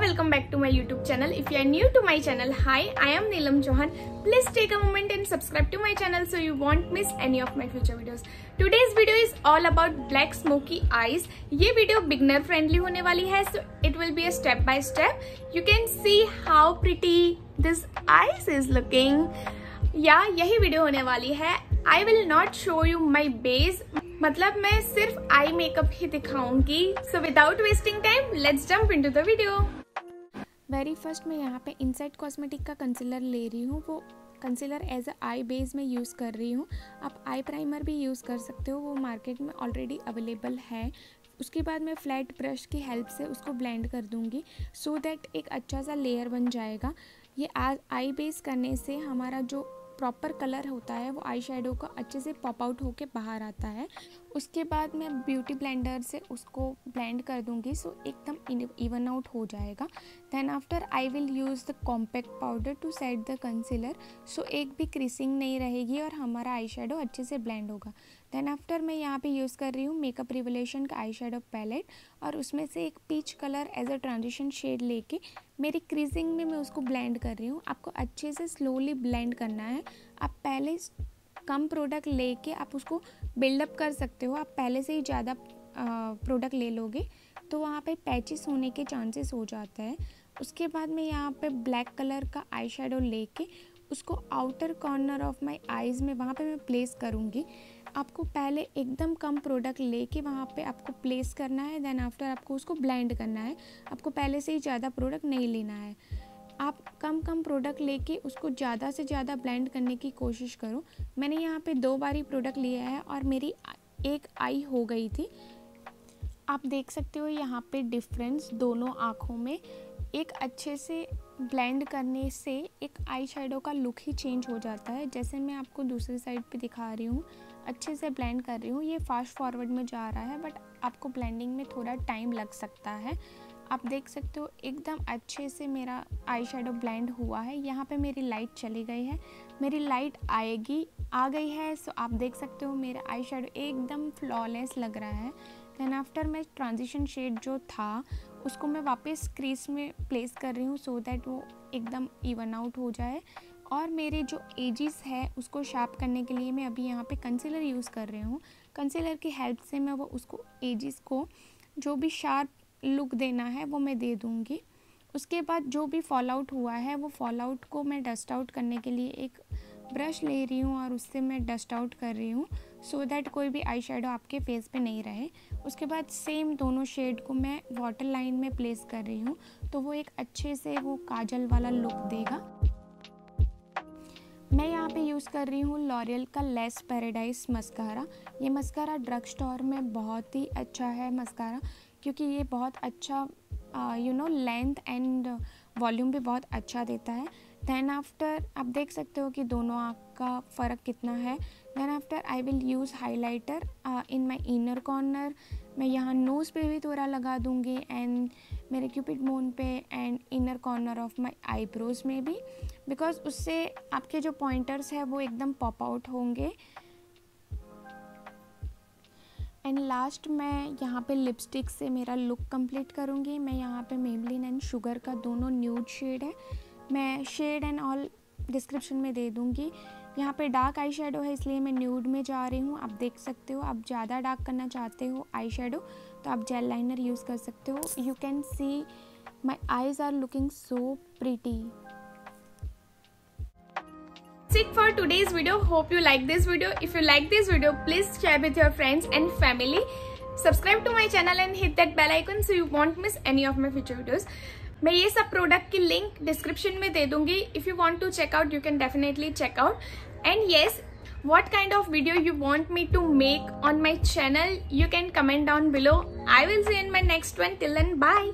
welcome back to my YouTube channel. If you are new to my channel, hi, I am Nilam Chauhan. Please take a moment and subscribe to my channel so you won't miss any of my future videos. Today's video is all about black smoky eyes. ये video beginner friendly होने वाली है, so it will be a step by step. You can see how pretty this eyes is looking. यही video होने वाली है. I will not show you my base. मतलब मैं सिर्फ आई मेकअप ही दिखाऊंगी. So without wasting time let's jump into the video. Very first मैं यहाँ पे इनसाइड कॉस्मेटिक का कंसीलर ले रही हूँ. वो concealer as a eye base में यूज़ कर रही हूँ. आप आई प्राइमर भी यूज़ कर सकते हो, वो मार्केट में ऑलरेडी अवेलेबल है. उसके बाद मैं फ्लैट ब्रश की हेल्प से उसको ब्लेंड कर दूँगी सो दैट एक अच्छा सा लेयर बन जाएगा. ये आई बेस करने से हमारा जो प्रॉपर कलर होता है वो आई शेडो का अच्छे से पॉप आउट होके बाहर आता है. उसके बाद मैं ब्यूटी ब्लेंडर से उसको ब्लेंड कर दूंगी सो एकदम इवन आउट हो जाएगा. Then after I will use the compact powder to set the concealer so एक भी क्रीसिंग नहीं रहेगी और हमारा आई शेडो अच्छे से ब्लेंड होगा. देन आफ्टर मैं यहाँ पे यूज़ कर रही हूँ मेकअप रिवोल्यूशन का आई शेडो पैलेट और उसमें से एक peach colour as a transition shade लेके मेरी क्रीजिंग में मैं उसको ब्लेंड कर रही हूँ. आपको अच्छे से स्लोली ब्लेंड करना है. आप पहले कम प्रोडक्ट लेके आप उसको बिल्डअप कर सकते हो. आप पहले से ही ज़्यादा प्रोडक्ट ले लोगे तो वहाँ पे पैचेस होने के चांसेस हो जाता है. उसके बाद मैं यहाँ पे ब्लैक कलर का आई शेडो लेके उसको outer corner of my eyes में वहाँ पे मैं प्लेस करूँगी. आपको पहले एकदम कम प्रोडक्ट लेके वहाँ पे आपको प्लेस करना है. देन आफ्टर आपको उसको ब्लेंड करना है. आपको पहले से ही ज़्यादा प्रोडक्ट नहीं लेना है. आप कम प्रोडक्ट लेके उसको ज़्यादा से ज़्यादा ब्लेंड करने की कोशिश करो. मैंने यहाँ पे 2 बारी प्रोडक्ट लिया है और मेरी एक आई हो गई थी. आप देख सकते हो यहाँ पे डिफरेंस दोनों आँखों में. एक अच्छे से ब्लेंड करने से एक आई शेडो का लुक ही चेंज हो जाता है. जैसे मैं आपको दूसरी साइड पे दिखा रही हूँ, अच्छे से ब्लेंड कर रही हूँ. ये फास्ट फॉरवर्ड में जा रहा है बट आपको ब्लेंडिंग में थोड़ा टाइम लग सकता है. आप देख सकते हो एकदम अच्छे से मेरा आई शेडो ब्लेंड हुआ है. यहाँ पे मेरी लाइट चली गई है, मेरी लाइट आ गई है. सो आप देख सकते हो मेरा आई शेडो एकदम फ्लॉलेस लग रहा है. देन आफ्टर मैं ट्रांजिशन शेड जो था उसको मैं वापस क्रीज में प्लेस कर रही हूँ सो दैट वो एकदम इवन आउट हो जाए. और मेरे जो एजेस है उसको शार्प करने के लिए मैं अभी यहाँ पे कंसीलर यूज़ कर रही हूँ. कंसीलर की हेल्प से मैं वो उसको एजेस को जो भी शार्प लुक देना है वो मैं दे दूँगी. उसके बाद जो भी फॉल आउट हुआ है वो फॉल आउट को मैं डस्ट आउट करने के लिए एक ब्रश ले रही हूँ और उससे मैं डस्ट आउट कर रही हूँ सो दैट कोई भी आई शेडो आपके फेस पे नहीं रहे. उसके बाद सेम दोनों शेड को मैं वाटर लाइन में प्लेस कर रही हूँ तो वो एक अच्छे से वो काजल वाला लुक देगा. मैं यहाँ पे यूज़ कर रही हूँ लॉरियल का लेस पैराडाइज मस्कारा. ये मस्कारा ड्रग स्टोर में बहुत ही अच्छा है मस्कारा क्योंकि ये बहुत अच्छा लेंथ एंड वॉल्यूम भी बहुत अच्छा देता है. देन आफ्टर आप देख सकते हो कि दोनों आँख का फ़र्क कितना है. Then after I will use highlighter in my inner corner. मैं यहाँ नोज़ पे भी थोड़ा लगा दूँगी एंड मेरे क्यूपिड बोन पे and inner corner of my eyebrows में भी, बिकॉज उससे आपके जो पॉइंटर्स है वो एकदम पॉप आउट होंगे. एंड लास्ट मैं यहाँ पे लिपस्टिक से मेरा लुक कंप्लीट करूँगी. मैं यहाँ पे मेबलिन एंड शुगर का दोनों न्यूड शेड है. मैं शेड एंड ऑल डिस्क्रिप्शन में दे दूँगी. यहाँ पे डार्क आई शेडो है इसलिए मैं न्यूड में जा रही हूँ. आप देख सकते हो, आप ज़्यादा डार्क करना चाहते हो आई शेडो तो आप जेल लाइनर यूज़ कर सकते हो. You can see my eyes are looking so pretty. That's it for today's video. Hope you like this video. If you like this video, please share with your friends and family. Subscribe to my channel and hit that bell icon so you won't miss any of my future videos. मैं ये सब product की link description में दे दूंगी. If you want to check out, you can definitely check out. And yes, what kind of video you want me to make on my channel, you can comment down below. I will see you in my next one. Till then, bye.